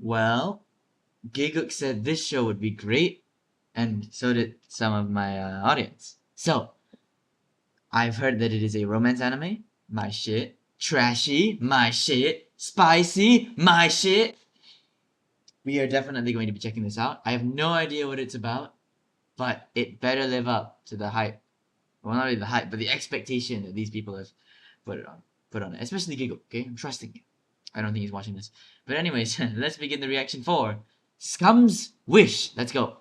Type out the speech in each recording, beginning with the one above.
Well, Gigguk said this show would be great, and so did some of my audience. So, I've heard that it is a romance anime. My shit. Trashy. My shit. Spicy. My shit. We are definitely going to be checking this out. I have no idea what it's about, but it better live up to the hype. Well, not really the hype, but the expectation that these people have put on it. Especially Gigguk, okay? I'm trusting you. I don't think he's watching this. But anyways, let's begin the reaction for Scum's Wish. Let's go.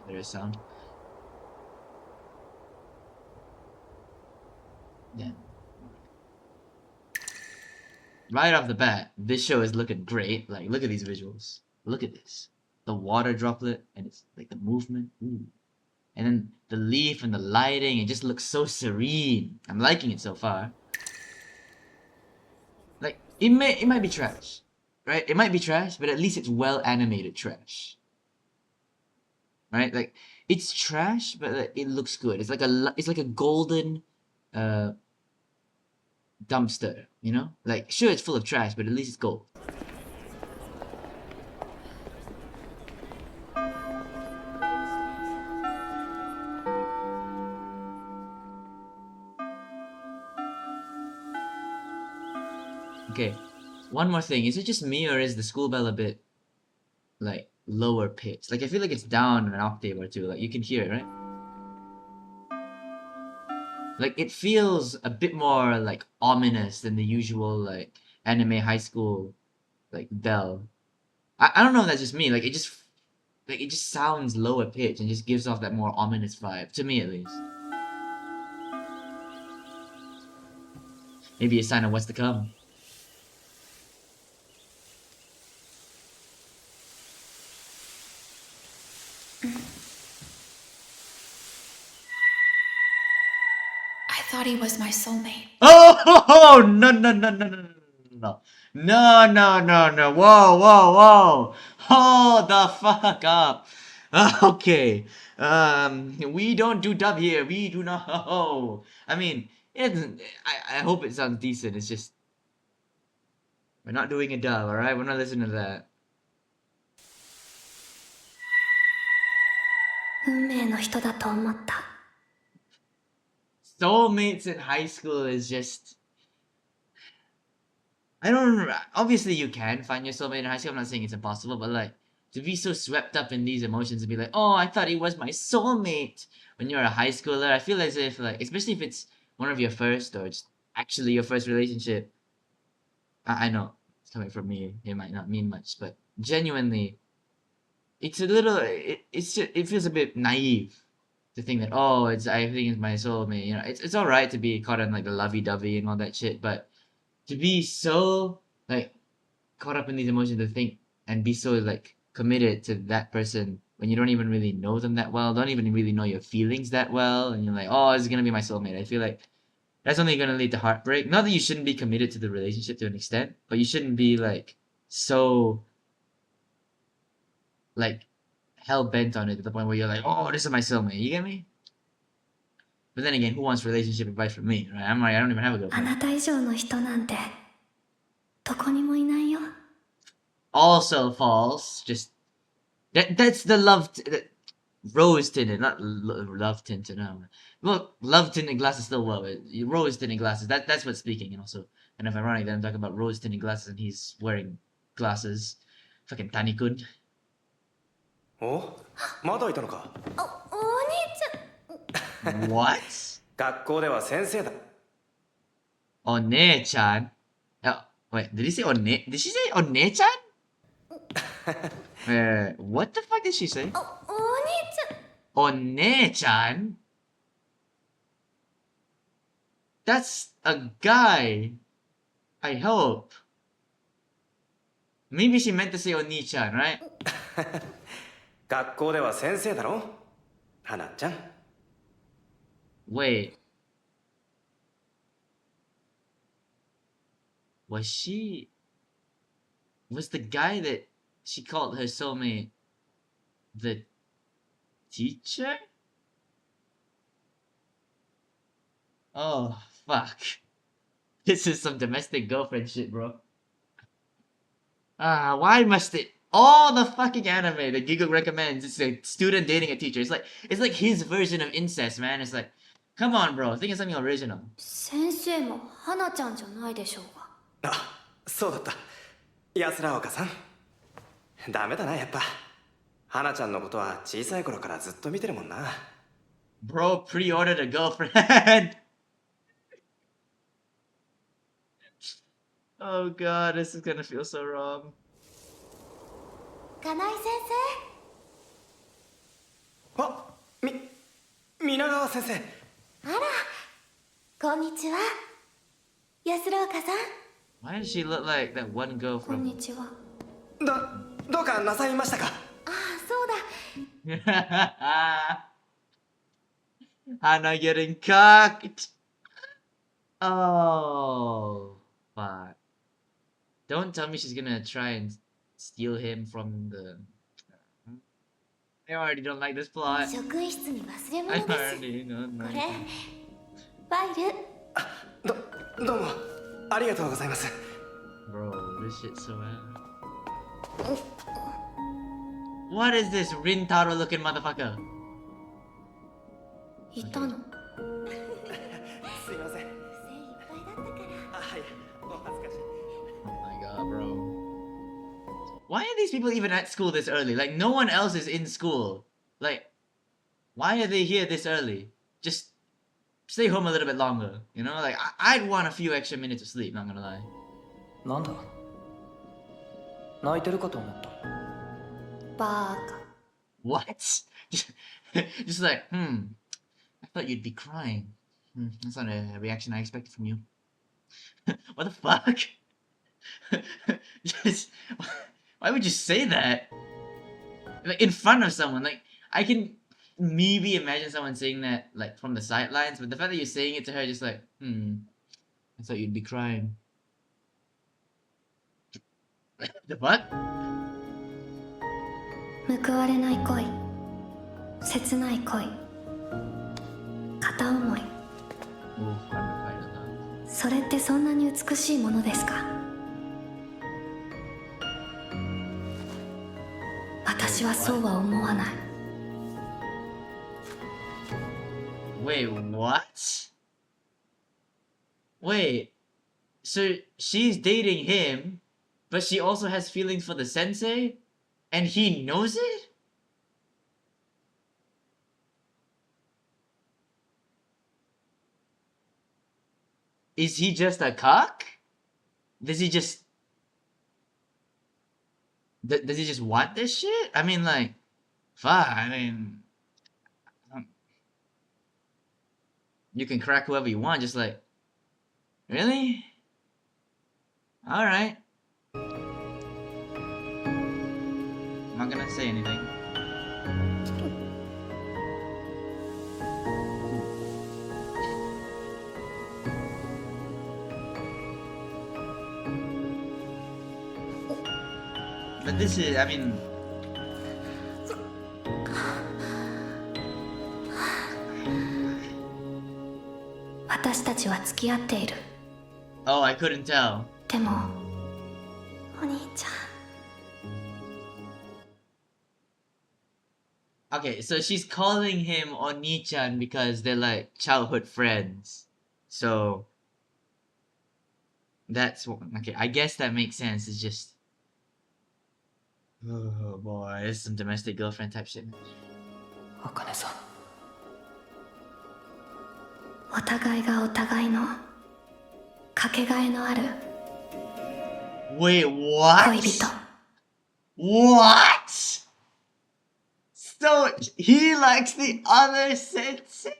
There is sound. Yeah. Right off the bat, this show is looking great. Like, look at these visuals. Look at this. The water droplet, and it's like the movement. Ooh. And then the leaf and the lighting, it just looks so serene. I'm liking it so far. Like, it might be trash, right? It might be trash, but at least it's well animated trash. Right? Like, it's trash, but it looks good. It's like a golden dumpster, you know? Like, sure, it's full of trash, but at least it's gold. Okay, one more thing. Is it just me, or is the school bell a bit, like, lower pitched? Like, I feel like it's down an octave or two. Like, you can hear it, right? Like, it feels a bit more, like, ominous than the usual, like, anime high school, like, bell. I don't know if that's just me. Like, it just sounds lower pitch and just gives off that more ominous vibe, to me at least. Maybe a sign of what's to come. I thought he was my soulmate. Oh no no no no no no no no no no no whoa whoa whoa hold the fuck up. Okay, we don't do dub here. We do not. Oh, I mean, I hope it sounds decent. It's just we're not doing a dub, all right? We're not listening to that. 運命の人だと思った。 Soulmates in high school is just. I don't. Obviously, you can find your soulmate in high school. I'm not saying it's impossible, but like to be so swept up in these emotions and be like, "Oh, I thought he was my soulmate." When you're a high schooler, I feel as if like, especially if it's one of your first or it's actually your first relationship. I know it's coming from me. It might not mean much, but genuinely, it's a little. It feels a bit naive to think that I think it's my soulmate. You know, it's all right to be caught in like the lovey dovey and all that shit, but to be so like caught up in these emotions to think and be so like committed to that person when you don't even really know them that well, don't even really know your feelings that well, and you're like, oh, this is gonna be my soulmate. I feel like that's only gonna lead to heartbreak. Not that you shouldn't be committed to the relationship to an extent, but you shouldn't be like so like hell bent on it to the point where you're like, oh, this is my soulmate. You get me? But then again, who wants relationship advice from me, right? I'm like, I don't even have a あ girlfriend. なた以上の人なんてどこにもいないよ。 Also false. Just that's the rose tinted, not love tinted. No, well, love tinted glasses still well. Rose tinted glasses. That's what's speaking, and also kind of ironic that I'm talking about rose tinted glasses and he's wearing glasses. Fucking Tanikun. おまだいたのか。お兄ちゃん。 What? 学校では先生だ。 One-chan? Oh, wait, did he say one? Did she say one-chan? What the fuck did she say? お兄ちゃん。 One-chan? That's a guy. I hope. Maybe she meant to say Oni-chan, right? 学校では先生だろ花ちゃん。 Wait. Was the guy that she called her soulmate the teacher? Oh, fuck. This is some domestic girlfriend shit, bro. Why must it? All the fucking anime that Gigguk recommends, it's a student dating a teacher. It's like his version of incest, man. It's like, come on, bro. Think of something original. 先生も花ちゃんじゃないでしょうが。あ、そうだった。安ら岡さん。ダメだな、やっぱ。花ちゃんのことは小さい頃からずっと見てるもんな。Bro pre-ordered a girlfriend. Oh god, this is gonna feel so wrong. 金井先あ、皆川先生。生。あら、こんにちは。安ら岡さん。Why does she look like that one girl こん from... にちは。どうかなさいましたか。ああ、そうだ。Hannah getting cocked. Oh, fuck. Don't tell me she's gonna try and steal him from the... I already don't like this plot. 職員室に忘れ I 物です。 already don't こ like れ it. ファイル。どうもありがとうございます。 Bro, this shit's so bad. What is this Rintaro looking motherfucker? いたの。すいません。精いっぱいだったから。はい、お恥ずかしい。 Oh my god, bro. Why are these people even at school this early? Like, no one else is in school. Like, why are they here this early? Just stay home a little bit longer, you know? Like, I'd want a few extra minutes of sleep, not gonna lie. なんだ泣いてるかと思った。バーカ。 What? Just like, I thought you'd be crying. That's not a reaction I expected from you. What the fuck? Just, why would you say that? Like, in front of someone, like, I can maybe imagine someone saying that, like, from the sidelines, but the fact that you're saying it to her, just like, I thought you'd be crying. The fuck? 報われない恋。切ない恋。片思い。 Oof, I'm afraid of that. それってそんなに美しいものですか？私はそうは思わない。 Wait, what? Wait, so she's dating him, but she also has feelings for the sensei, and he knows it? Is he just a cock? Does he just... Does he just want this shit? I mean, like, fuck, I mean... You can crack whoever you want, just like... Really? Alright. I'm not gonna say anything. But this is, I mean...「私たちは付き合っている。 Oh, I couldn't tell. でもお兄ちゃん。 Okay, so she's calling him Oni-chan because they're like childhood friends. So... That's okay, I guess that makes sense. It's just... Oh boy, this is some domestic girlfriend type shit. あかねさん。お互いがお互いのかけがえのある Wait, what? 恋人。 What? So he likes the other sensei?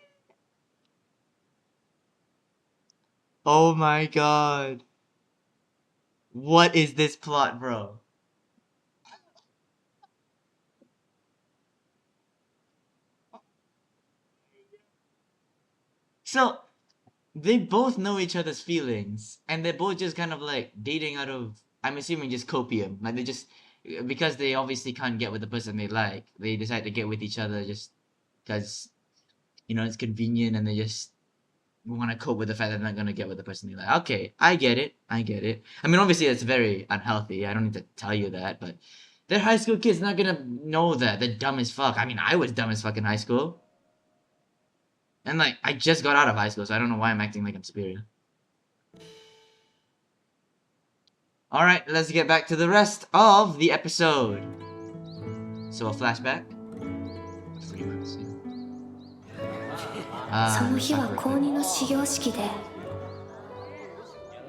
Oh my god. What is this plot, bro? So, they both know each other's feelings, and they're both just kind of like dating out of, I'm assuming, just copium. Like, they just, because they obviously can't get with the person they like, they decide to get with each other just because, you know, it's convenient, and they want to cope with the fact that they're not gonna get with the person they like. Okay, I get it. I get it. I mean, obviously, it's very unhealthy. I don't need to tell you that, but they're high school kids, not gonna know that. They're dumb as fuck. I mean, I was dumb as fuck in high school. And like, I just got out of high school, so I don't know why I'm acting like I'm superior. Alright, let's get back to the rest of the episode. So a flashback. 3 months. その日は高2の始業式で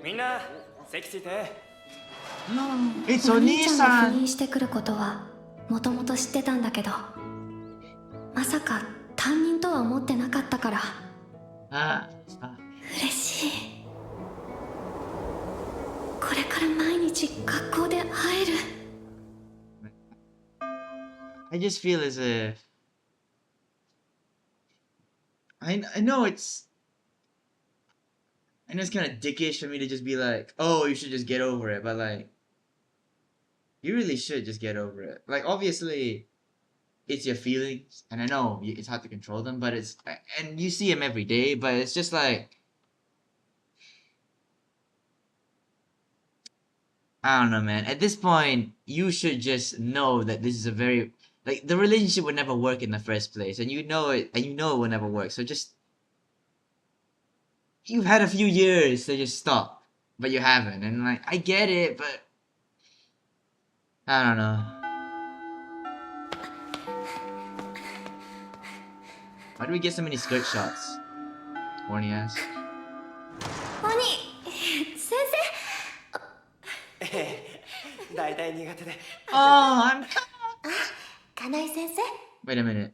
みんな席ついて。 It's お兄ちゃんが赴 Oni-san! 任してくることはもともと知ってたんだけど、まさか担任とは思ってなかったから Ah, 嬉しい。これから毎日学校で会える。 I just feel as if I know it's kind of dickish for me to just be like, oh, you should just get over it, but like, you really should just get over it. Like, obviously, it's your feelings, and I know it's hard to control them, but and you see him every day, but it's just like, I don't know, man. At this point, you should just know that this is a very, like, the relationship would never work in the first place, and you know it, and you know it will never work, so just, you've had a few years to just stop, but you haven't, and like, I get it, but, I don't know. Why do we get so many skirt shots? Horny ass. 先生。大体苦手で。 Oh, I'm... 金井先生。 Wait a minute.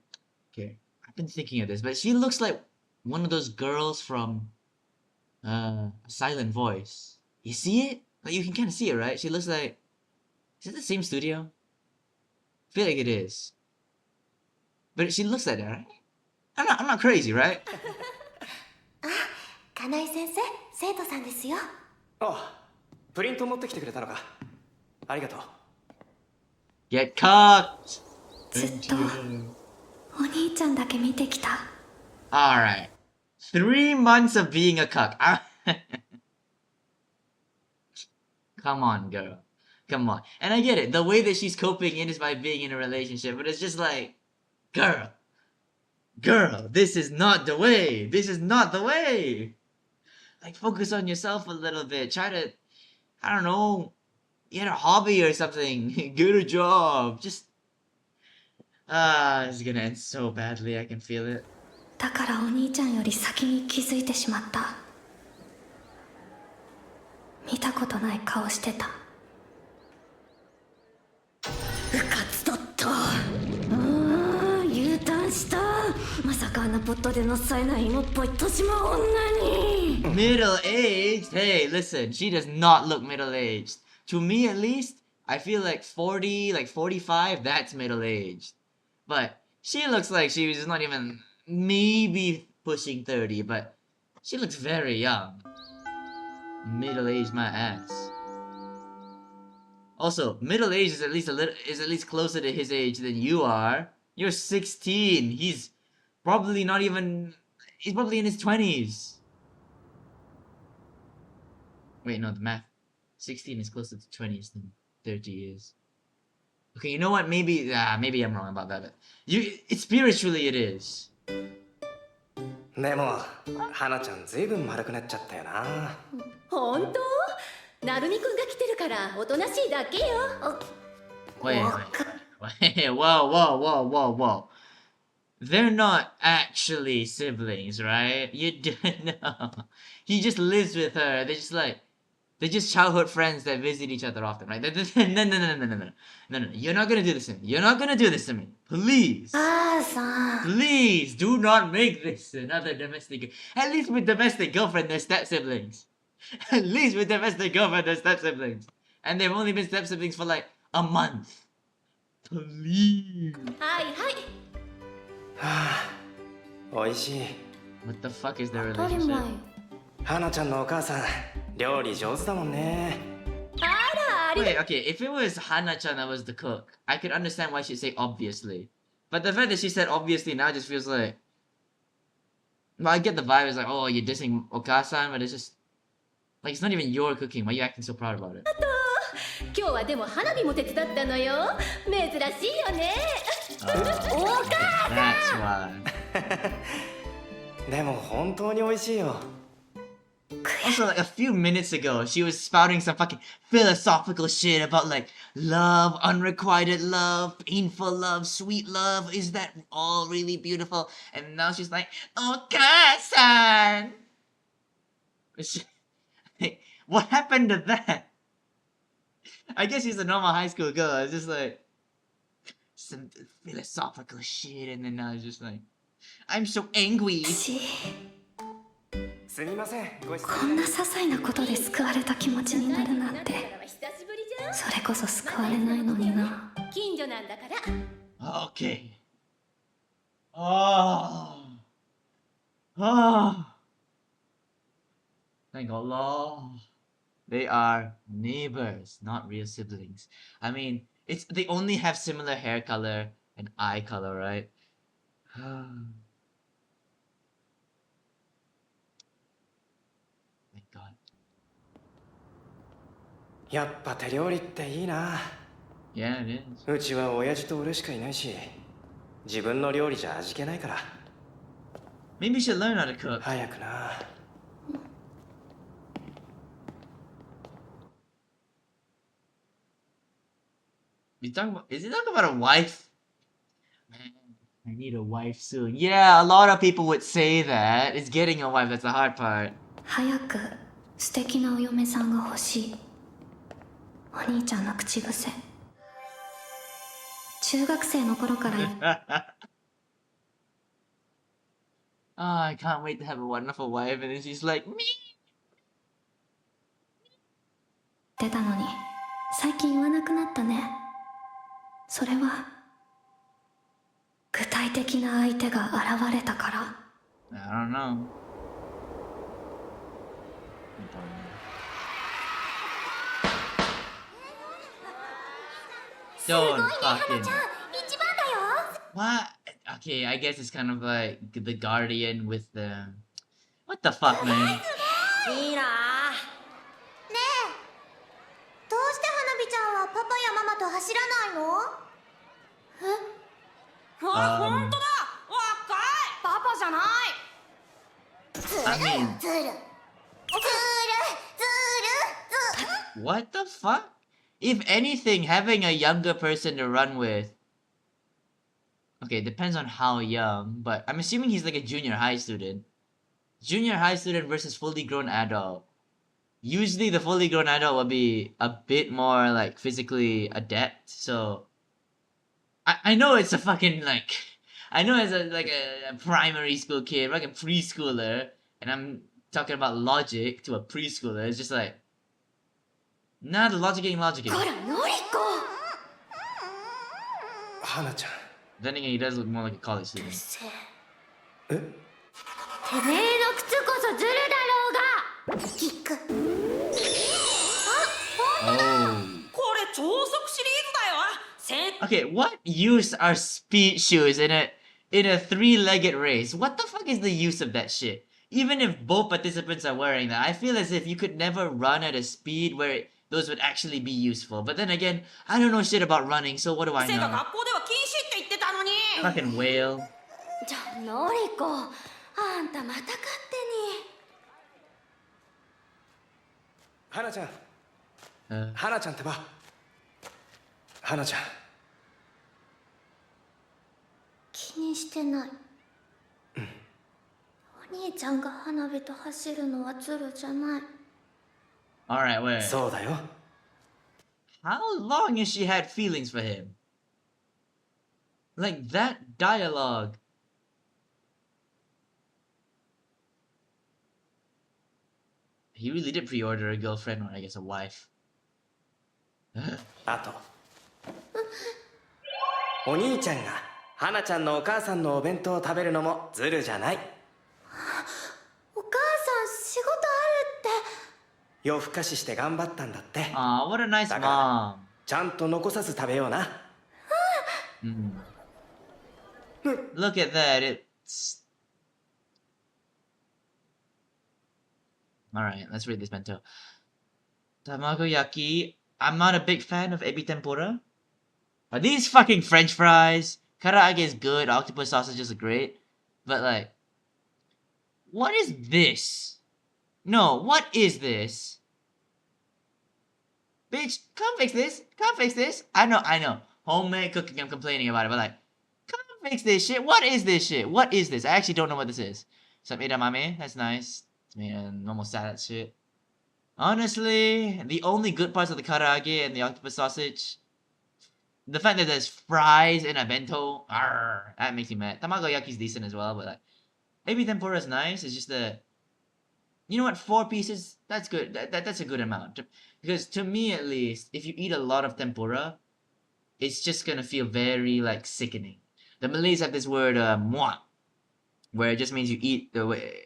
Okay, I've been thinking of this, but she looks like one of those girls from Silent Voice. You see it? Like, you can kind of see it, right? She looks like... Is it the same studio? I feel like it is. But she looks like that, right? I'm not crazy, right? 金井先生、生徒さんですよ。あ、プリント持ってきてくれたのか。ありがとう。 Get cocked! ずっとお兄ちゃんだけ見てきた。 Alright. 3 months of being a cuck. Come on, girl. Come on. And I get it. The way that she's coping in is by being in a relationship, but it's just like, girl, this is not the way. This is not the way. Like, focus on yourself a little bit. Try to, I don't know, get a hobby or something. Get a job. Just, this is gonna end so badly. I can feel it. だからお兄ちゃんより先に気づいてしまった。見たことない顔してた。うかつだった。U ターンした。まさかあんなポットでのさえない芋っぽい年も女に。Middle-aged? Hey, listen, she does not look middle-aged. To me, at least, I feel like 40, like 45, that's middle-aged. But she looks like she was not even maybe pushing 30, but she looks very young. Middle-aged my ass. Also, middle-aged is at least closer to his age than you are. You're 16. He's probably not even... He's probably in his 20s. Wait, no, the math. 16 is closer to 20s than 30 is. Okay, you know what? Maybe I'm wrong about that. But spiritually it is. でも、花ちゃんずいぶん丸くなっちゃったよな。本当？なるみくんが来てるからおとなしいだけよ。Wait. Whoa. They're not actually siblings, right? You don't know. He just lives with her. They're just childhood friends that visit each other often, right? No. You're not gonna do this to me. You're not gonna do this to me. Please. あーさん。 Please do not make this another domestic. At least with domestic girlfriend, they're step siblings. At least with domestic girlfriend, they're step siblings. And they've only been step siblings for like a month. Please. はいはい。はあ、おいしい。 What the fuck is their 当たり前 relationship? よ。花ちゃんのお母さん、料理上手だもんね。あら、ありが Wait, okay, if it was Hana-chan that was the cook, I could understand why she'd say obviously. But the fact that she said obviously now just feels like... Well, I get the vibe. It's like, oh, you're dissing Okasan, but it's just like it's not even your cooking. Why are you acting so proud about it? 今日はでも花火も手伝ったのよ。珍しいよね。お母 That's why. でも本当に美味しいよ。 Also, like a few minutes ago, she was spouting some fucking philosophical shit about like love, unrequited love, painful love, sweet love. Is that all really beautiful? And now she's like, Okasan! Hey, what happened to that? I guess she's a normal high school girl. It's just like some philosophical shit, and then now it's just like, I'm so angry. 私すみません、ご質こ問んな些細なことで救われた気持ちになるなんて久しぶりじゃん。それこそ救われないのにな。近所なんだから。 Okay. Oh. Oh. Thank Allah. They are neighbors, not real siblings. I mean, they only have similar hair color and eye color, right? Thank God. やっぱ手料理っていいな。 Yeah, it is. うちは親父と俺しかいないし、自分の料理じゃ味気ないから。 Maybe you should learn how to cook. 早くな。Is he talking about a wife? Man, I need a wife soon. Yeah, a lot of people would say that. It's getting a wife, that's the hard part. 早く素敵なお嫁さんが欲しい。お兄ちゃんの口癖。中学生の頃から Oh, I can't wait to have a wonderful wife, and then she's like, me. 言ってたのに最近言わなくなったね。それは具体的な相手が現れたから。 I don't know. Don't fucking. 一番だよ。 What? Okay, I guess it's kind of like the Guardian with the. What the fuck, man? いいな。ねえ、どうして花火ちゃんはパパやママと走らないの？あ、本当だ。若い。パパじゃない。 I mean, ずる。ずる。ずる。ずる。 what the fuck? If anything, having a younger person to run with. Okay, it depends on how young, but I'm assuming he's like a junior high student. Junior high student versus fully grown adult. Usually the fully grown adult will be a bit more like physically adept, so I know it's a fucking like I know it's a primary school kid, like a preschooler, and I'm talking about logic to a preschooler. It's just like nah, the logic ain't logic. ほら、のりこ。花ちゃん。 Then again, he does look more like a college student. え？てめえの靴こそずるだろうが。ギック。 Oh. これ超速シリーズだよ。Okay, what use are speed shoes in a three-legged race? What the fuck is the use of that shit? Even if both participants are wearing that, I feel as if you could never run at a speed where those would actually be useful. But then again, I don't know shit about running, so what do I 先生が know? 学校では禁止って言ってたのに。 Fucking whale. じゃあ、のりこ。あんたまた勝手に。花ちゃん。 Uh, 花ちゃんってば。花ちゃん。気にしてない。お兄ちゃんが花火と走るのはズルじゃない。 Alright, wait. そうだよ。 How long has she had feelings for him? Like that dialogue. He really did pre-order a girlfriend or I guess a wife. あと。お兄ちゃんが花ちゃんのお母さんのお弁当を食べるのもズルじゃない。お母さん仕事あるって。夜更かしして頑張ったんだって。 Aw, what a nice だから mom. ちゃんと残さず食べような。Mm. Look at that. It's Alright, let's read this bento. Tamagoyaki. I'm not a big fan of ebi tempura. Are these fucking French fries? Karaage is good, octopus sausages are great. But like, what is this? No, what is this? Bitch, come fix this. Come fix this. I know. Homemade cooking, I'm complaining about it, but like, come fix this shit. What is this shit? What is this? I actually don't know what this is. Some edamame, that's nice. It's made of normal salad shit. Honestly, the only good parts of the karaage and the octopus sausage, the fact that there's fries in a bento, that makes me mad. Tamagoyaki's decent as well, but like, ebi tempura is nice. It's just the, you know what, 4 pieces, that's good. That's a good amount. Because to me at least, if you eat a lot of tempura, it's just gonna feel very like sickening. The Malays have this word muak, where it just means you eat the way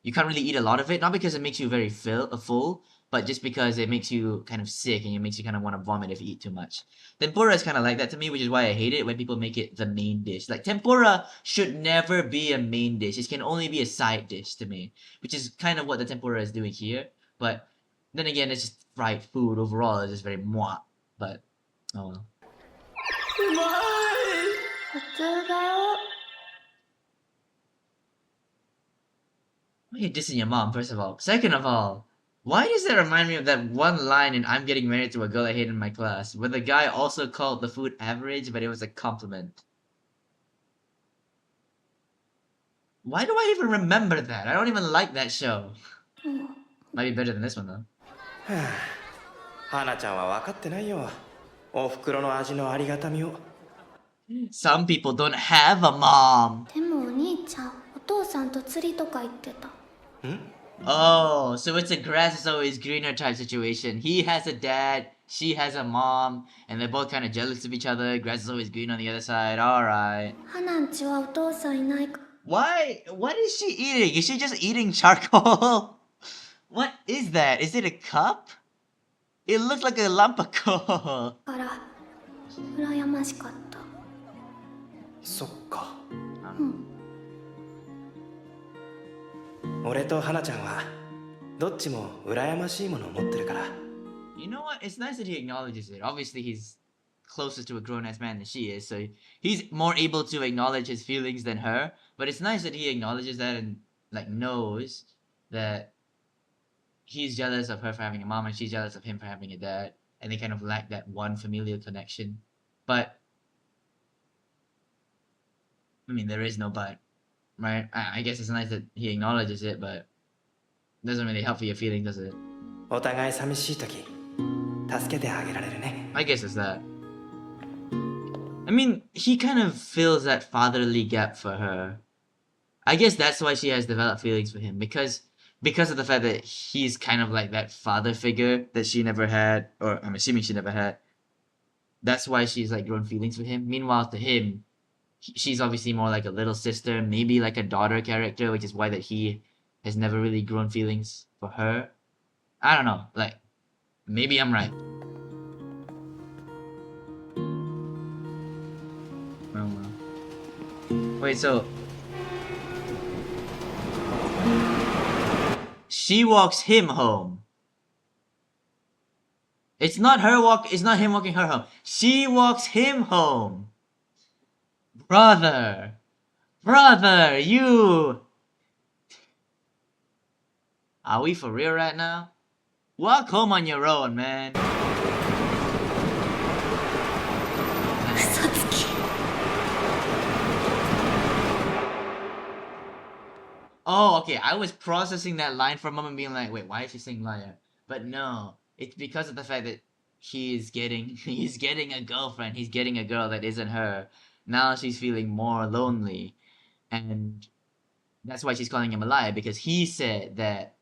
you can't really eat a lot of it, not because it makes you very full, but just because it makes you kind of sick and it makes you kind of want to vomit if you eat too much. Tempura is kind of like that to me, which is why I hate it when people make it the main dish. Like tempura should never be a main dish. It can only be a side dish to me, which is kind of what the tempura is doing here. But then again, it's just fried food overall. It's just very moi. But oh well. 普通だよ。 Why are you dissing your mom, first of all? Second of all, why does that remind me of that one line in I'm Getting Married to a Girl I Hate in My Class, where the guy also called the food average, but it was a compliment? Why do I even remember that? I don't even like that show. Might be better than this one, though. 花ちゃんは分かってないよ。お袋の味のありがたみを。Some people don't have a mom. でもお兄ちゃん、お父さんと釣りとか行ってた。Oh, so it's a grass is always greener type situation. He has a dad, she has a mom, and they're both kind of jealous of each other. Grass is always green on the other side. Alright. 花んちはお父さんいないか。 Why? What is she eating? Is she just eating charcoal? What is that? Is it a cup? It looks like a lump of coal. から羨ましかった。そっか。俺と花ちゃんはどっちも羨ましいものを持ってるから。You know what? It's nice that he acknowledges it. Obviously, he's closer to a grown-ass man than she is, so he's more able to acknowledge his feelings than her. But it's nice that he acknowledges that and like knows that he's jealous of her for having a mom and she's jealous of him for having a dad, and they kind of lack that one familial connection. But I mean, there is no but, right? I guess it's nice that he acknowledges it, but it doesn't really help for your feelings, does it? お互い寂しい時助けてあげられるね。 I guess it's that. I mean, he kind of fills that fatherly gap for her. I guess that's why she has developed feelings for him, because of the fact that he's kind of like that father figure that she never had, or I'm assuming she never had. That's why she's like grown feelings for him. Meanwhile, to him, she's obviously more like a little sister, maybe like a daughter character, which is why that he has never really grown feelings for her. I don't know, like, maybe I'm right. I don't know. Wait, so she walks him home. It's not him walking her home. She walks him home. Brother, you. Are we for real right now? Walk home on your own, man. 嘘つき。 Oh, okay. I was processing that line for a moment, being like, wait, why is she saying liar? But no, it's because of the fact that he's getting a girlfriend. He's getting a girl that isn't her. Now she's feeling more lonely, and that's why she's calling him a liar, because he said that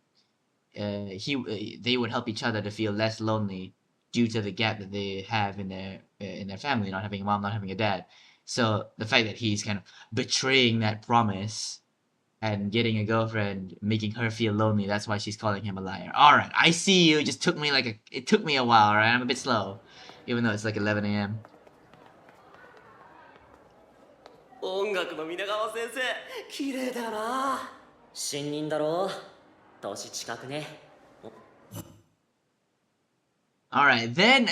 they would help each other to feel less lonely due to the gap that they have in their family, not having a mom, not having a dad. So the fact that he's kind of betraying that promise and getting a girlfriend, making her feel lonely, that's why she's calling him a liar. All right, I see you. It just took me it took me a while. All right, I'm a bit slow, even though it's like 11 a.m. 音楽の皆川先生綺麗だよな。新任だろ。年近くね。 Alright, then...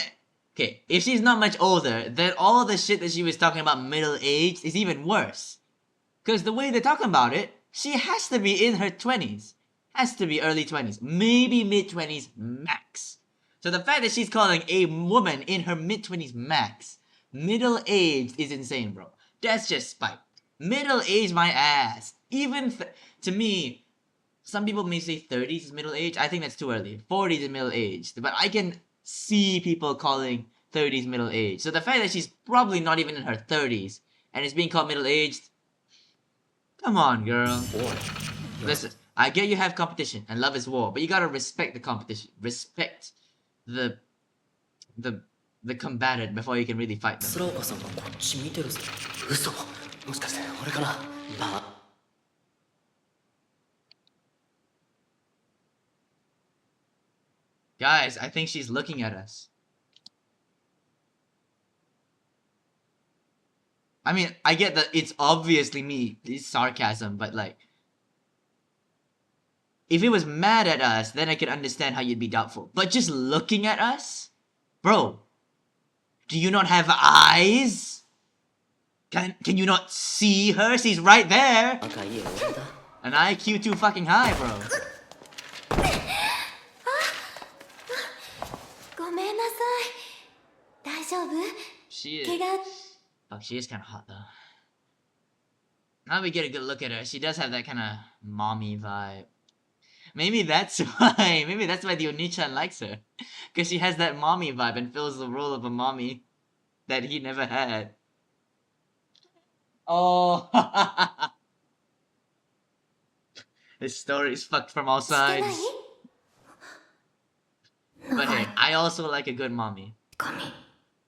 Okay, if she's not much older, then all the shit that she was talking about middle-aged is even worse. Because the way they're talking about it, she has to be in her 20s. Has to be early 20s. Maybe mid-20s max. So the fact that she's calling a woman in her mid-20s max middle-aged is insane, bro. That's just spite. Middle-aged my ass. Even to me, some people may say 30s is middle-aged. I think that's too early. 40s is middle-aged. But I can see people calling 30s middle-aged. So the fact that she's probably not even in her 30s and is being called middle-aged, come on, girl. Listen, I get you have competition and love is war, but you gotta respect the competition. Respect the combatant before you can really fight them. スラオカさんがこっち見てるぞ。嘘。もしかして俺かな。Guys, I think she's looking at us. I mean, I get that it's obviously me. It's sarcasm, but like... If it was mad at us, then I could understand how you'd be doubtful. But just looking at us? Bro, do you not have eyes? Can you not see her? She's right there! An IQ too fucking high, bro. ごめんなさい。大丈夫？ She is... 怪我 Fuck, she is kind of hot, though. Now we get a good look at her. She does have that kind of mommy vibe. Maybe that's why. Maybe that's why the Oni-chan likes her. Because she has that mommy vibe and fills the role of a mommy that he never had. Oh. This story is fucked from all してない？ sides. But hey, I also like a good mommy. 髪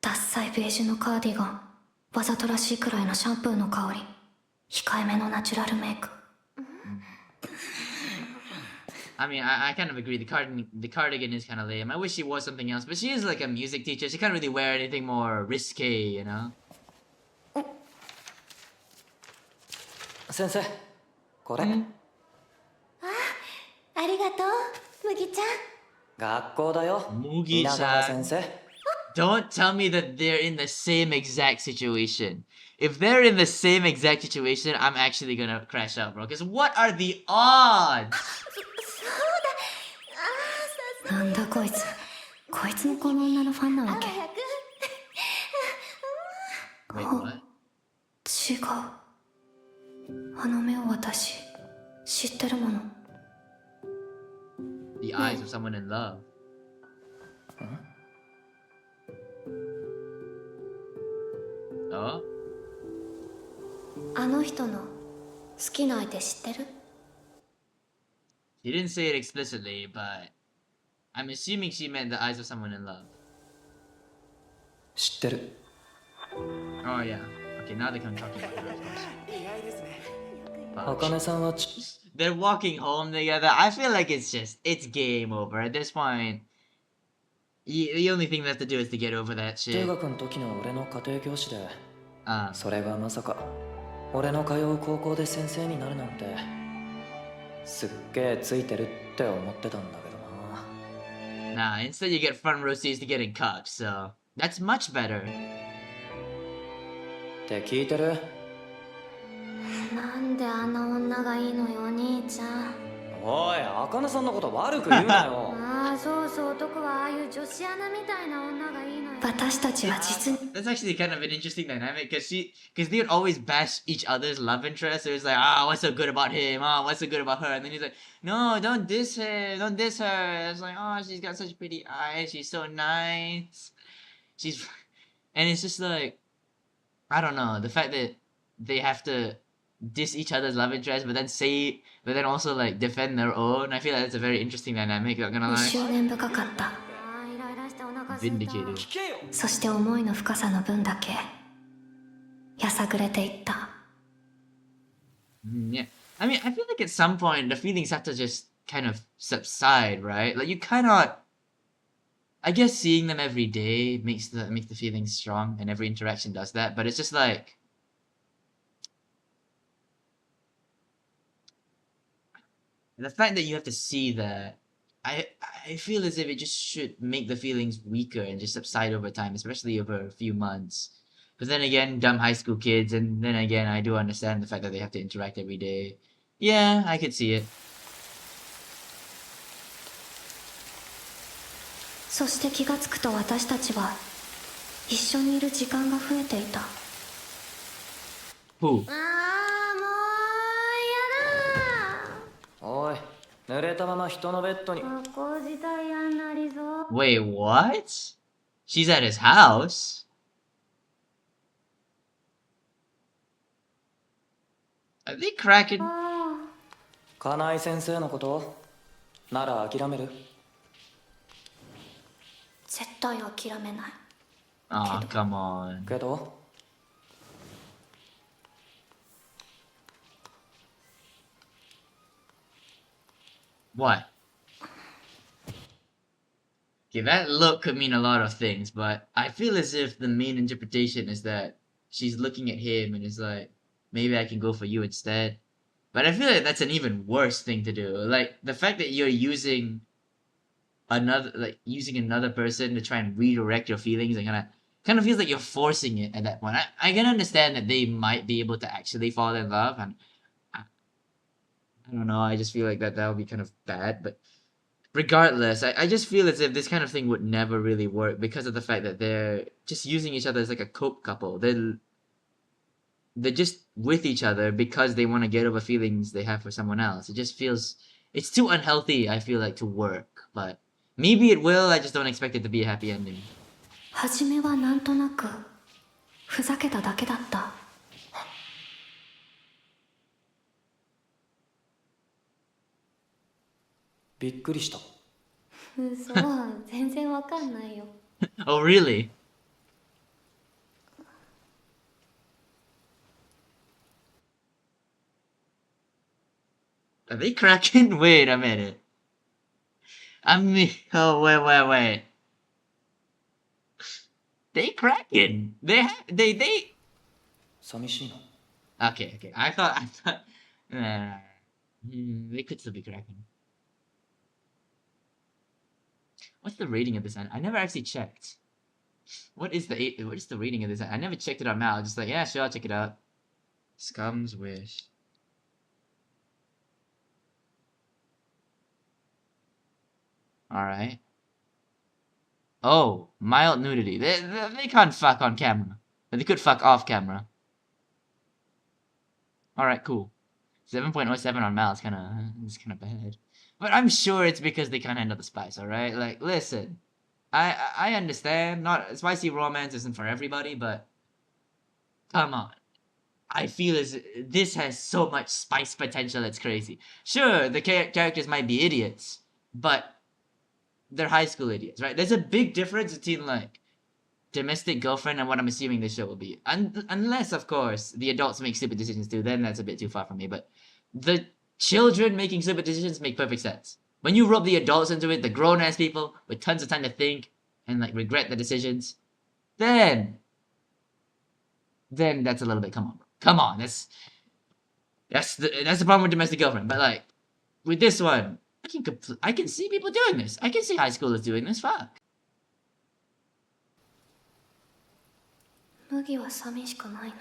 ダッサいベージュのカーディガン、わざとらしいくらいのシャンプーの香り、控えめのナチュラルメイク。 I mean, I kind of agree. The cardigan is kind of lame. I wish she wore something else, but she is like a music teacher. She can't really wear anything more risque, you know? 先生、これ。ありがとう、麦ちゃん。学校だよ。 Mugi-chan. 稲川先生。 Don't tell me that they're in the same exact situation. If they're in the same exact situation, I'm actually gonna crash out, bro. Because what are the odds? なんだこいつ。こいつもこの女のファンなわけ。 早く。 Wait, what? 違う。あの目を私、知ってるもの。 The eyes of someone in love. Oh? あの人の好きな相手知ってる？ He didn't say it explicitly, but I'm assuming she meant the eyes of someone in love. 知ってる。 Oh yeah. Okay, now they come talking about her, of course. 意外ですね。But 茜さんは they're walking home together. I feel like it's game over. At this point, the only thing they have to do is to get over that 中 shit. 学の時の俺の家庭教師で、 Uh, それがまさか俺の通う高校で先生になるなんて、すっげえついてるって思ってたんだけどな。 nah, instead you get front row seats to getting cucked, so that's much better. って聞いてる？なんであんな女がいいのよ、お兄ちゃん。おい、茜さんのこと悪く言うなよ。ああ、そうそう、男はああいう女子アナみたいな女がいいのよ。私たちは実に。 That's actually kind of an interesting dynamic because they would always bash each other's love interest. So it's like, ah, what's so good about him? Ah, what's so good about her? And then he's like, no, don't diss her, don't diss her. It's like, oh, she's got such pretty eyes. She's so nice. She's, and it's just like, I don't know, the fact that they have to diss each other's love interest, but then also like defend their own. I feel like that's a very interesting dynamic. Not gonna 2 lie. 周年深かった。あーイライラしてお腹すいた。 Vindicated. 聞けよ。そして思いの深さの分だけやさぐれていった。 Yeah. I mean, I feel like at some point the feelings have to just kind of subside, right? Like you cannot. I guess seeing them every day makes the feelings strong, and every interaction does that. But it's just like, the fact that you have to see that, I feel as if it just should make the feelings weaker and just subside over time, especially over a few months. But then again, dumb high school kids, and then again, I do understand the fact that they have to interact every day. Yeah, I could see it. そして気がつくと私たちは一緒にいる時間が増えていた。 Who? あーもうやだおい、濡れたまま人のベッドに。学校自体やんなりぞ Wait, what? She's at his house? Are they cracking? 金井先生のことなら諦める？絶対諦めない。 Aw, come on. けど What? Okay, that look could mean a lot of things, but I feel as if the main interpretation is that she's looking at him and is like, maybe I can go for you instead. But I feel like that's an even worse thing to do. Like, the fact that you're using another person to try and redirect your feelings and kind of feels like you're forcing it at that point. I can understand that they might be able to actually fall in love, and I don't know, I just feel like that would be kind of bad, but regardless, I just feel as if this kind of thing would never really work because of the fact that they're just using each other as like a cope couple. They're just with each other because they want to get over feelings they have for someone else. It just feels, it's too unhealthy, I feel like, to work. But maybe it will, I just don't expect it to be a happy ending. 初めはなんとなくふざけただけだった。びっくりした。嘘、全然わかんないよ。Oh, really? Are they cracking? Wait a minute. I mean, oh, wait. They cracking. They. 寂しいの？ Okay. I thought, they could still be cracking. What's the rating of this anime? I never actually checked. What is the rating of this anime? I never checked it on Mal. Just like, yeah, sure, I'll check it out. Scum'swish. Alright. Oh, mild nudity. They can't fuck on camera. But they could fuck off camera. Alright, cool. 7.07 on Mal is kinda bad. But I'm sure it's because they can't handle the spice, alright? Like, listen. I understand, not spicy romance isn't for everybody, but come on. I feel as this has so much spice potential, it's crazy. Sure, the characters might be idiots, but they're high school idiots, right? There's a big difference between, like, domestic girlfriend and what I'm assuming this show will be. Unless, of course, the adults make stupid decisions too, then that's a bit too far from me, but the children making stupid decisions make perfect sense. When you rub the adults into it, the grown-ass people with tons of time to think and, like, regret the decisions, then that's a little bit, come on, that's the problem with domestic girlfriend. But, like, with this one, I can see people doing this. I can see high schoolers doing this. Fuck. 麦は寂しくないの。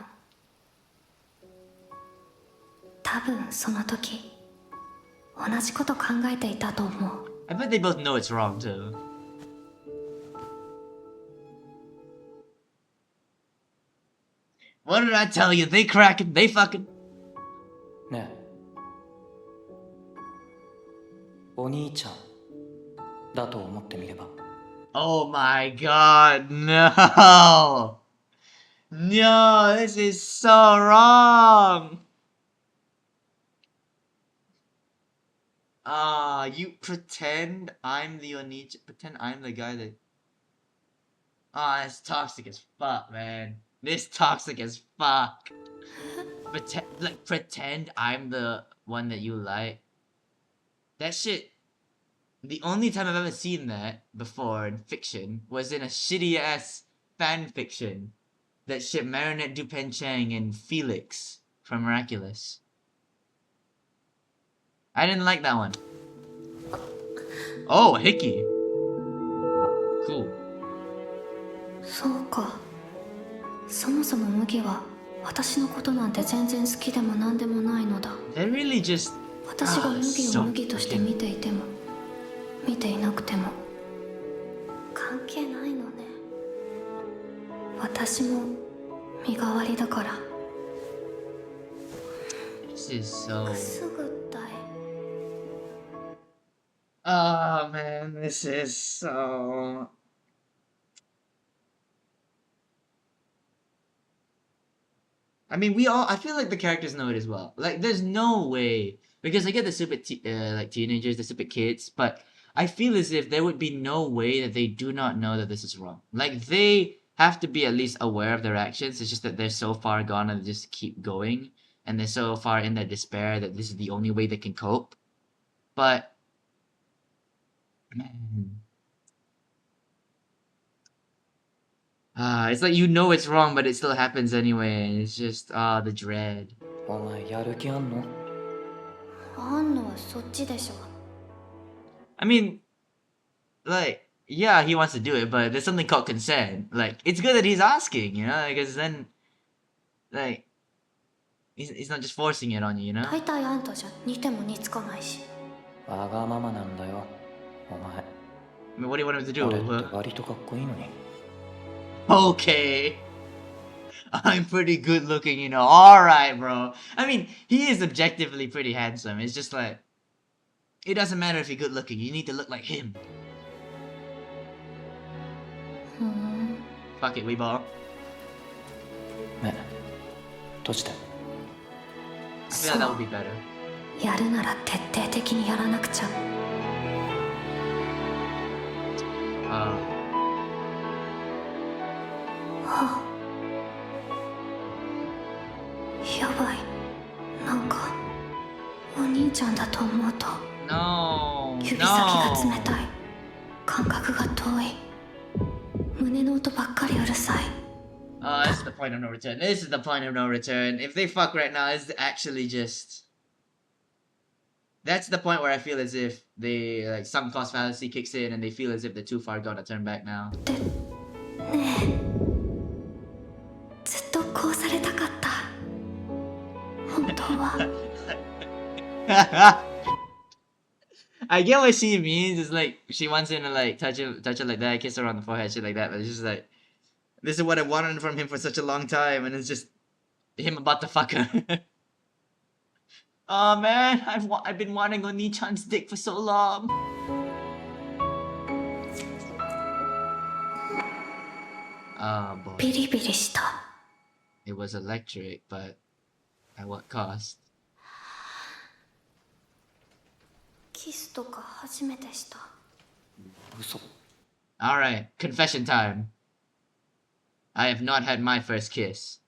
多分その時同じこと考えていたと思う。 I bet they both know it's wrong too. What did I tell you? They cracking, they fucking. ねえ、お兄ちゃんだと思ってみれば。 Oh my god, no! No, this is so wrong! You pretend I'm the Onichi, pretend I'm the guy that... it's toxic as fuck, man. This toxic as fuck. Pretend I'm the one that you like. That shit... The only time I've ever seen that before in fiction was in a shitty-ass fan fiction that shipped Marinette Dupen-Chang and Felix from Miraculous. I didn't like that one. Oh, Hickey. Cool. そうか。そもそも麦は私のことなんて全然好きでもなんでもないのだ。 They're really just 私が麦 so を麦として見ていても見ていなくても関係ないのね。私も身代わりだから。 This is so. くすぐったい。 Oh man, this is so. I mean, I feel like the characters know it as well. Like, there's no way. Because I get the stupid, like, teenagers, the stupid kids, but I feel as if there would be no way that they do not know that this is wrong. Like, they have to be at least aware of their actions. It's just that they're so far gone and they just keep going. And they're so far in their despair that this is the only way they can cope. But, man. It's like you know it's wrong, but it still happens anyway. And it's just, the dread. お前やる気あんの？あんのはそっちでしょ。 I mean, like, yeah, he wants to do it, but there's something called consent. Like, it's good that he's asking, you know, because then, like, he's not just forcing it on you, you know? 大体あんたじゃ似ても似つかないし。わがままなんだよ、お前。 I mean, what do you want him to do? 俺って割とかっこいいのに。 Okay. I'm pretty good looking, you know. Alright, bro. I mean, he is objectively pretty handsome. It's just like, it doesn't matter if you're good looking. You need to look like him. ふん。 Fuck it, we ball. 目閉じて。 I feel like that would be better. やるなら徹底的にやらなくちゃ。 はあ。やばい。なんかお兄ちゃんだと思うと No. 指先が No. 冷たい。感覚が遠い。胸の音ばっかりうるさい。 This is the point of no return. This is the point of no return. If they fuck right now, it's actually just... That's the point where I feel as if they, like, some cost fallacy kicks in and they feel as if they're too far gone to turn back now. で、ねえ。ずっとこうされたかった。本当は。I get what she means. It's like, she wants him to, like, touch her like that, kiss her on the forehead, shit like that, but it's just like... This is what I wanted from him for such a long time, and it's just him about to fuck her. Oh man, I've been wanting Oni-chan's dick for so long. Oh boy. ビリビリした。 It was electric, but at what cost? キスとか初めてした。嘘。 Alright, confession time. I have not had my first kiss.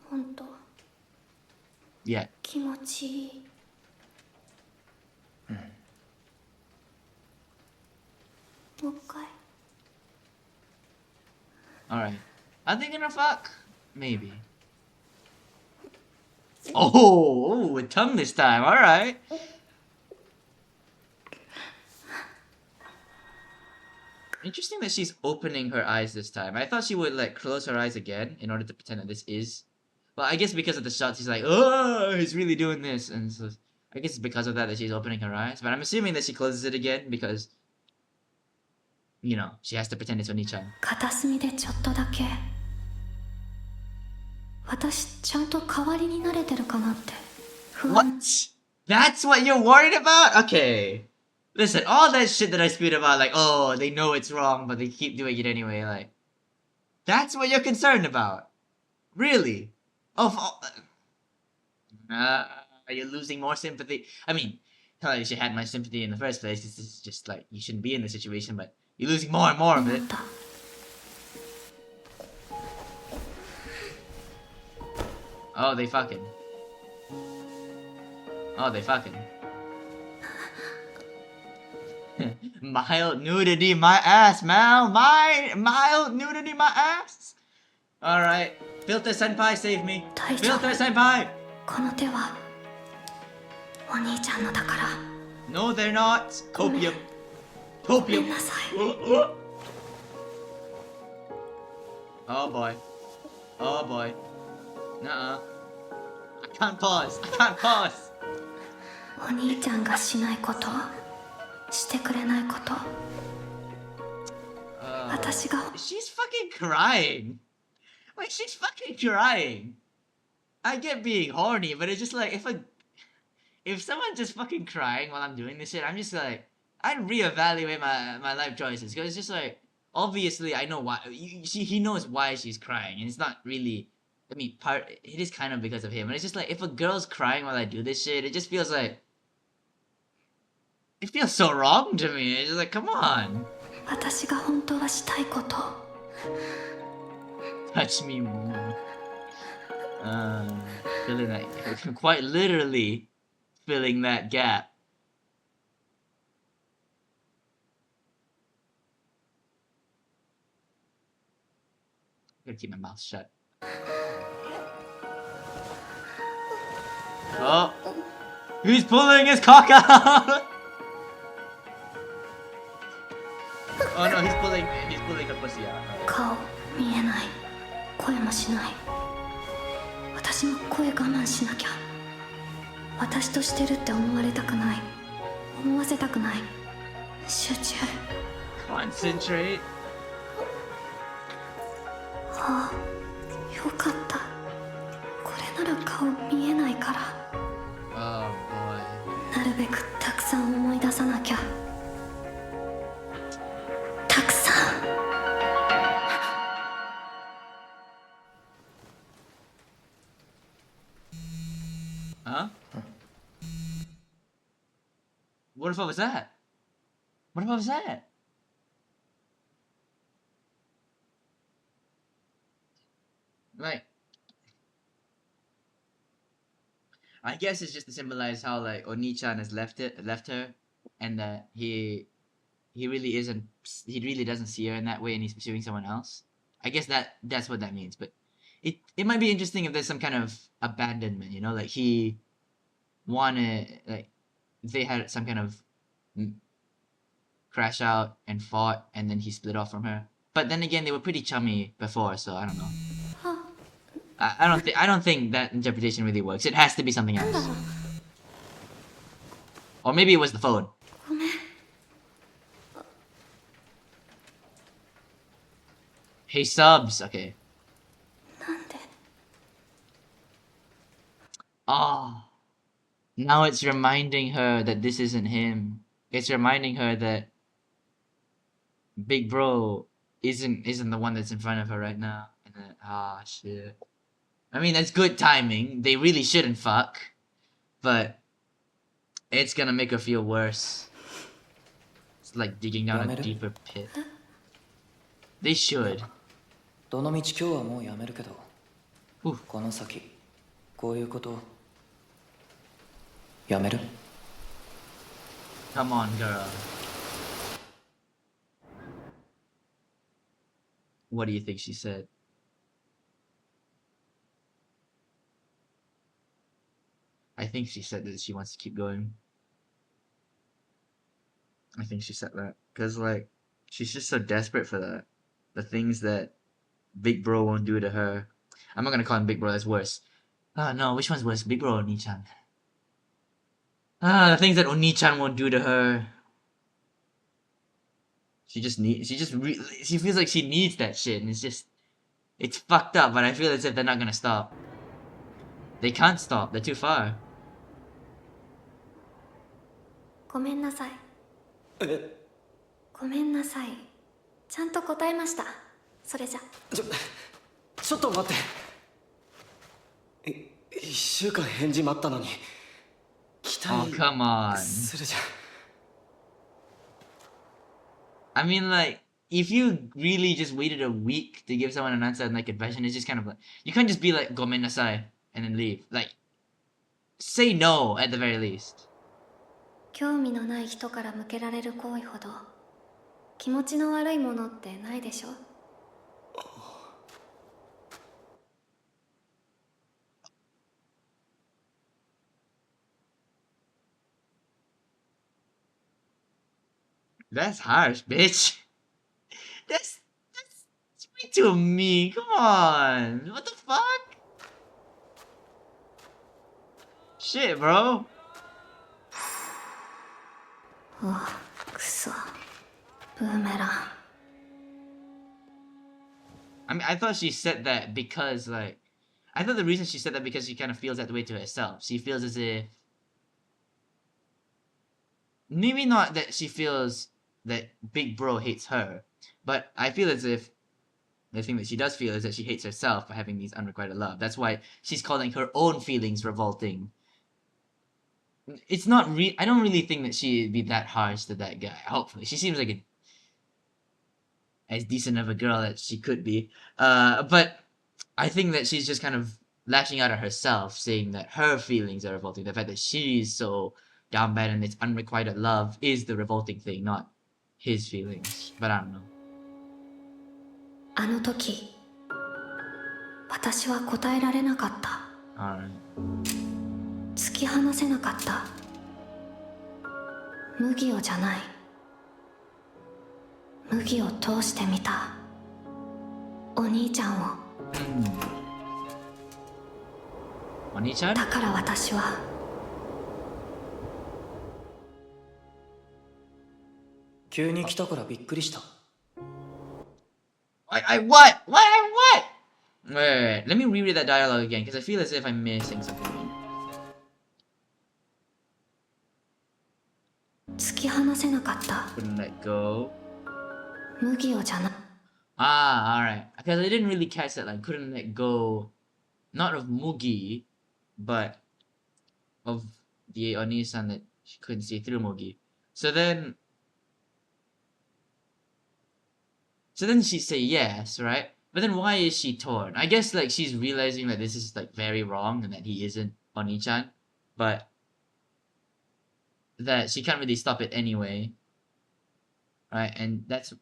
本当。 Yet. 気持ちいい。もう一回。 Alright. Are they gonna fuck? Maybe. Oh, a tongue this time. Alright. Interesting that she's opening her eyes this time. I thought she would, like, close her eyes again in order to pretend that this is. But I guess because of the shots, he's like, oh, he's really doing this. And so I guess it's because of that she's opening her eyes. But I'm assuming that she closes it again because, you know, she has to pretend it's Oni-chan. 片隅でちょっとだけ。私ちゃんと代わりになれてるかなって不 What? 安。 That's what you're worried about? Okay. Listen, all that shit that I spewed about, like, oh, they know it's wrong, but they keep doing it anyway, like, that's what you're concerned about? Really? Of all... Are you losing more sympathy? I mean, tell you she had my sympathy in the first place. This is just like, you shouldn't be in this situation, but you're losing more and more of 思 it. った。 Oh, they fucking. Oh, they fucking. Mild nudity, my ass, Mal. Mild nudity, my ass. Alright. Filter Senpai, save me. 大丈夫。 Filter Senpai! この手はお兄ちゃんのだから No, they're not. Copium. ごめ Copium. んなさい Oh boy. Oh boy. Nuh-uh. I can't pause. I can't pause. お兄ちゃんがしないことしてくれないこと 私が She's fucking crying. Like, she's fucking crying. I get being horny, but it's just like, if someone's just fucking crying while I'm doing this shit, I'm just like, I'd reevaluate my life choices. Because it's just like, obviously, I know why. He knows why she's crying. And it's not really, I mean, it is kind of because of him. And it's just like, if a girl's crying while I do this shit, it just feels like, it feels so wrong to me. It's just like, come on. 私が本当はしたいこと Touch me more. Filling that, quite literally filling that gap. I gotta keep my mouth shut. Oh, who's pulling his cock out? Oh no, he's pulling her pussy out. 顔見えない声もしない私も声我慢しなきゃ私としてるって思われたくない思わせたくない集中 Concentrate. ああよかったこれなら顔見えないから Oh boy. なるべくたくさん思い出さなきゃたくさん Huh? What if I was that? What if I was that? Like, I guess it's just to symbolize how like Oni-chan has left her, and that he really doesn't see her in that way, and he's pursuing someone else. I guess that's what that means. But it might be interesting if there's some kind of abandonment, you know, like he wanted, like they had some kind of crash out and fought, and then he split off from her. But then again, they were pretty chummy before, so I don't know. I don't think that interpretation really works. It has to be something なんだ else. ろう Or maybe it was the phone. ごめん Hey subs, okay. なんで Ah, now it's reminding her that this isn't him. It's reminding her that Big Bro isn't the one that's in front of her right now. And then shit. I mean, that's good timing. They really shouldn't fuck, but it's gonna make her feel worse. It's like digging down a deeper pit. They should. どの道今日はもうやめるけど Ooh. この先こういうことやめる Come on, girl. What do you think she said? I think she said that she wants to keep going. I think she said that. Because, like, she's just so desperate for that. The things that Big Bro won't do to her. I'm not gonna call him Big Bro, that's worse. No, which one's worse? Big Bro or Oni-chan? The things that Oni-chan won't do to her. She feels like she needs that shit, and it's fucked up, but I feel as if they're not gonna stop. They can't stop, they're too far. ごめんなさいごめんなさいちゃんと答えましたそれじゃちょっと待って1週間返事待ったのに期 Oh, 待 come on. するじゃん I mean, like, if you really just waited a week to give someone an answer and like confession, it's just kind of like, you can't just be like, ごめんなさい and then leave. Like, say no at the very least. 興味のない人から向けられる行為ほど気持ちの悪いものってないでしょ That's harsh, bitch. That's way too mean. Come on. What the fuck? Shit, bro. くそブーメラン I mean, I thought she said that because, like, I thought the reason she said that because she kind of feels that way to herself. She feels as if, maybe not that she feels that Big Bro hates her, but I feel as if the thing that she does feel is that she hates herself for having these unrequited love. That's why she's calling her own feelings revolting. It's not I don't really think that she'd be that harsh to that guy. Hopefully, she seems like as decent of a girl as she could be. But I think that she's just kind of lashing out at herself, saying that her feelings are revolting. The fact that she's so down bad and it's unrequited love is the revolting thing, not his feelings. But I don't know. あの時私は答えられなかった Alright. 突き放せなかった麦をじゃない麦を通してみたお兄ちゃんを Oni-chan? だから私は急に来たからびっくりした。 I what? What? Wait. Let me reread that dialogue again, because I feel as if I'm missing something. 突き放せなかった Couldn't let go. 麦をじゃない Ah, alright. Because I didn't really catch that line. Couldn't let go, not of Mugi, but of the Oni-san that she couldn't see through Mugi. So then she'd say yes, right? But then why is she torn? I guess like she's realizing that this is like very wrong and that he isn't Oni-chan, but that she can't really stop it anyway, right? And that's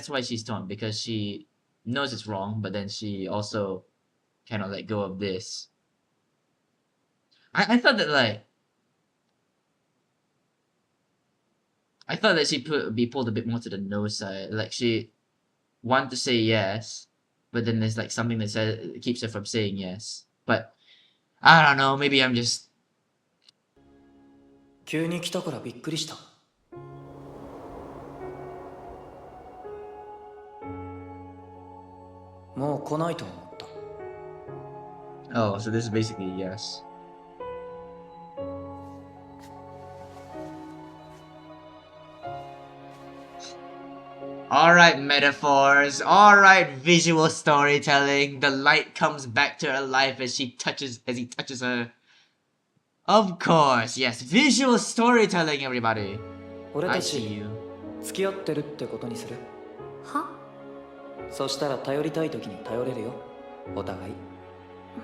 why she's torn, because she knows it's wrong, but then she also cannot let go of this. I thought that like I thought that she'd be pulled a bit more to the no side. Like she want to say yes, but then there's like something that says keeps her from saying yes. But I don't know. Maybe I'm just 急に来たからびっくりした。もう来ないと思った。oh. So this is basically yes. Alright, metaphors. Alright, visual storytelling. The light comes back to her life as he touches her. Of course, yes. Visual storytelling, everybody. 俺 I た see ち you. 付き合ってるってことにする。はそしたら頼りたい時に頼れるよ。お互い。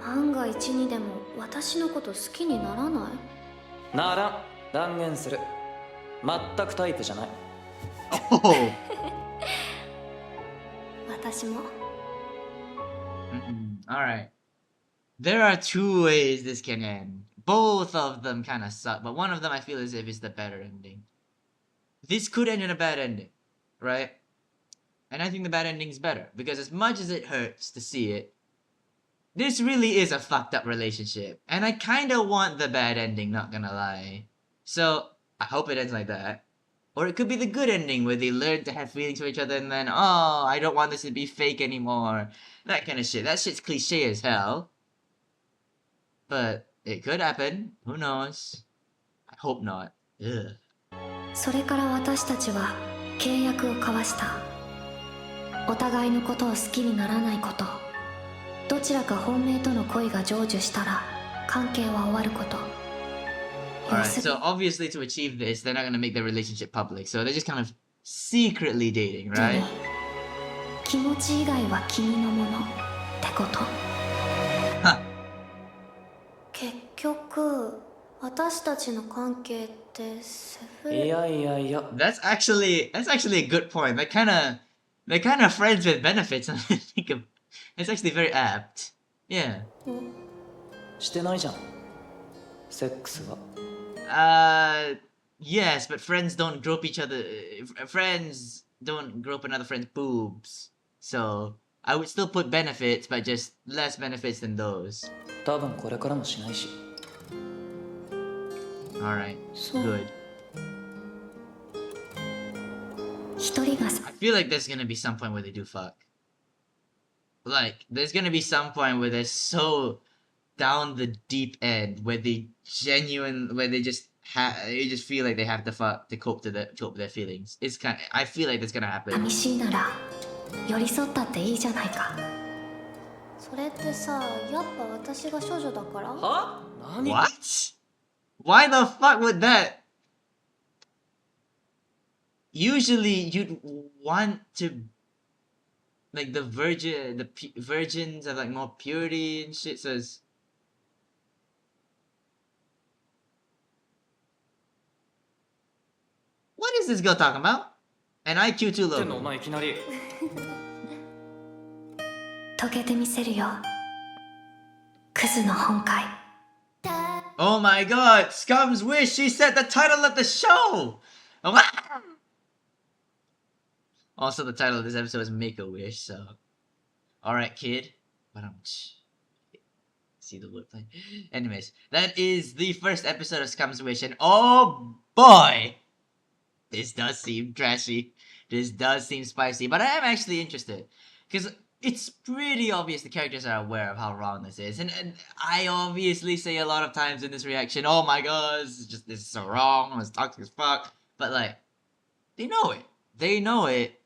万が一にでも私のこと好きにならないならん。断言する。全くタイプじゃない。Oh. 私も Alright. There are two ways this can end. Both of them kind of suck, but one of them I feel as if is the better ending. This could end in a bad ending, right? And I think the bad ending's better, because as much as it hurts to see it, this really is a fucked up relationship. And I kind of want the bad ending, not gonna lie. So, I hope it ends like that. Or it could be the good ending where they learn to have feelings for each other and then, oh, I don't want this to be fake anymore. That kind of shit. That shit's cliche as hell. But it could happen. Who knows? I hope not. Ugh. それから私たちは契約を交わしたお互いのことを好きにならないことどちらか本命との恋が成就したら関係は終わること Alright, so obviously to achieve this, they're not gonna make their relationship public. So they're just kind of secretly dating, right? 気持ち以外は君のものってこと Huh. 結局私たちの関係ってセフレいやいやいや。That's actually a good point. They're kind of friends with benefits. I think of it's actually very apt. Yeah. してないじゃん。セックスは。yes, but friends don't grope each other. Friends don't grope another friend's boobs. So I would still put benefits, but just less benefits than those. 多分これからもしないし。 All right, そう good. 一人が I feel like there's gonna be some point where they do fuck. Like, there's gonna be some point where they're so down the deep end where they where they just you just feel like they have to fuck to cope with their feelings. I feel like that's gonna happen. 寂しいなら寄り添ったっていいじゃないか。それってさ、やっぱ私が処女だから？は？何？ What? Why the fuck would that? Usually you'd want to, like, the virgins have like more purity and shit, so it's... What is this girl talking about? An IQ too ってんのお low. 前いきなり。遂げてみせるよ。クズの本会。 Oh my god, scum'swish, she said the title of the show! Also, the title of this episode is Make-A-Wish, so... Alright, kid. See the wordplay. Anyways, that is the first episode of scum'swish, and oh boy! This does seem trashy. This does seem spicy, but I am actually interested. Because it's pretty obvious the characters are aware of how wrong this is. And I obviously say a lot of times in this reaction, oh my god, this is so wrong, it's toxic as fuck. But like, they know it. They know it,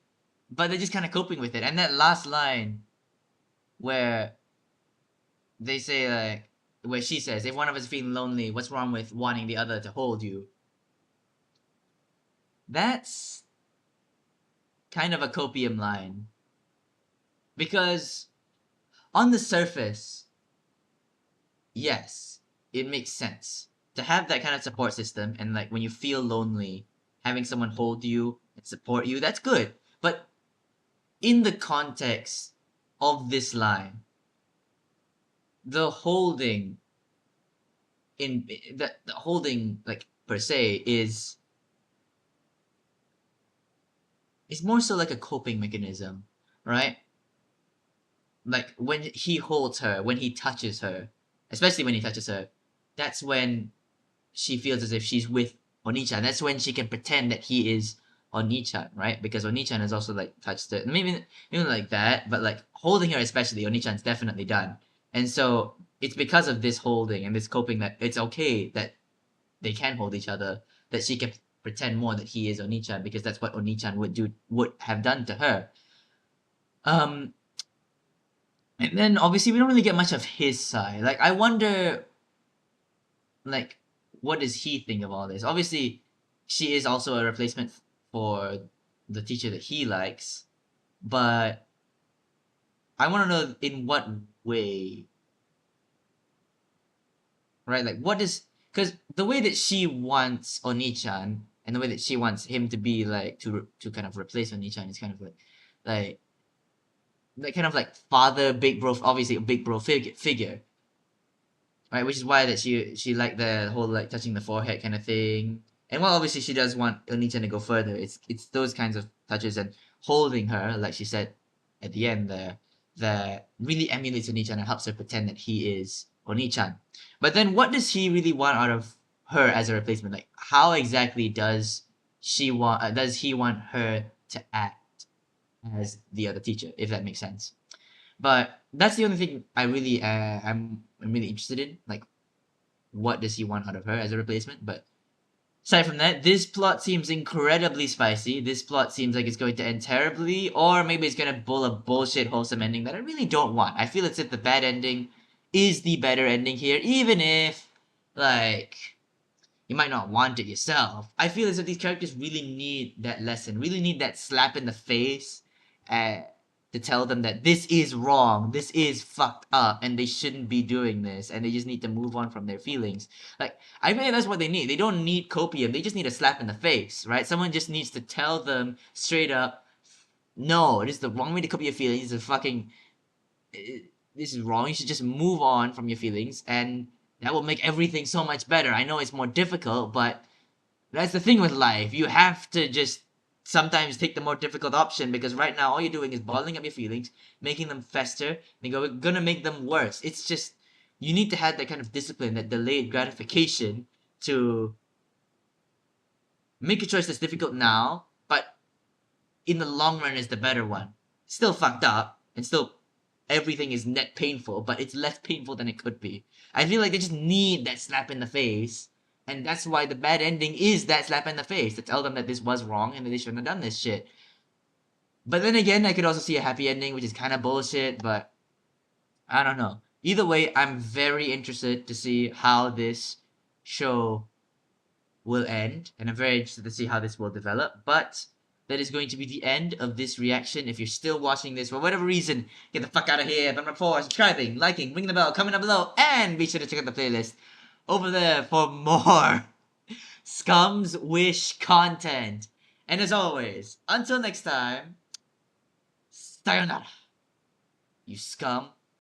but they're just kind of coping with it. And that last line where they say like, where she says, if one of us is feeling lonely, what's wrong with wanting the other to hold you? That's kind of a copium line. Because on the surface, yes, it makes sense to have that kind of support system, and like when you feel lonely, having someone hold you and support you, that's good. But in the context of this line, the holding the holding, like, per se is more so like a coping mechanism, right? Like when he holds her, when he touches her, especially when he touches her, that's when she feels as if she's with Oni-chan. That's when she can pretend that he is Oni-chan, right? Because Oni-chan has also like touched her. Maybe like that, but like holding her especially, Oni-chan's definitely done. And so it's because of this holding and this coping that it's okay that they can hold each other, that she can pretend more that he is Oni-chan, because that's what Oni-chan would have done to her. And then obviously we don't really get much of his side. Like, I wonder, like, what does he think of all this? Obviously, she is also a replacement for the teacher that he likes, but I want to know in what way, right? Like, what is, because the way that she wants Oni-chan and the way that she wants him to be, like, to kind of replace Oni-chan is kind of like kind of like father, big bro, obviously a big bro figure, right? Which is why that she liked the whole like touching the forehead kind of thing. And while obviously she does want Oni-chan to go further, it's those kinds of touches and holding her, like she said at the end there, that really emulates Oni-chan and helps her pretend that he is Oni-chan. But then what does he really want out of her as a replacement? Like, how exactly does he want her to act as the other teacher, if that makes sense? But that's the only thing I really I'm really interested in. Like, what does he want out of her as a replacement? But aside from that, this plot seems incredibly spicy. This plot seems like it's going to end terribly, or maybe it's gonna pull a bullshit wholesome ending that I really don't want. I feel as if the bad ending is the better ending here, even if, like, you might not want it yourself. I feel as if these characters really need that lesson, really need that slap in the face to tell them that this is wrong, this is fucked up, and they shouldn't be doing this, and they just need to move on from their feelings. Like, I think that's what they need. They don't need copium, they just need a slap in the face, right? Someone just needs to tell them straight up, no, this is the wrong way to cope your feelings, this is wrong, you should just move on from your feelings, and that will make everything so much better. I know it's more difficult, but That's the thing with life. You have to just sometimes take the more difficult option, because right now all you're doing is bottling up your feelings, making them fester, and we're gonna make them worse. It's just, you need to have that kind of discipline, that delayed gratification, to make a choice that's difficult now, but in the long run is the better one. Still fucked up, and still everything is net painful, but it's less painful than it could be. I feel like they just need that slap in the face, and that's why the bad ending is that slap in the face, to tell them that this was wrong and that they shouldn't have done this shit. But then again, I could also see a happy ending, which is kind of bullshit, but I don't know. Either way, I'm very interested to see how this show will end, and I'm very interested to see how this will develop. But that is going to be the end of this reaction. If you're still watching this for whatever reason, get the fuck out of here. But before, subscribing, liking, ringing the bell, comment down below, and be sure to check out the playlist over there for more Scum's Wish content. And as always, until next time, sayonara, you scum.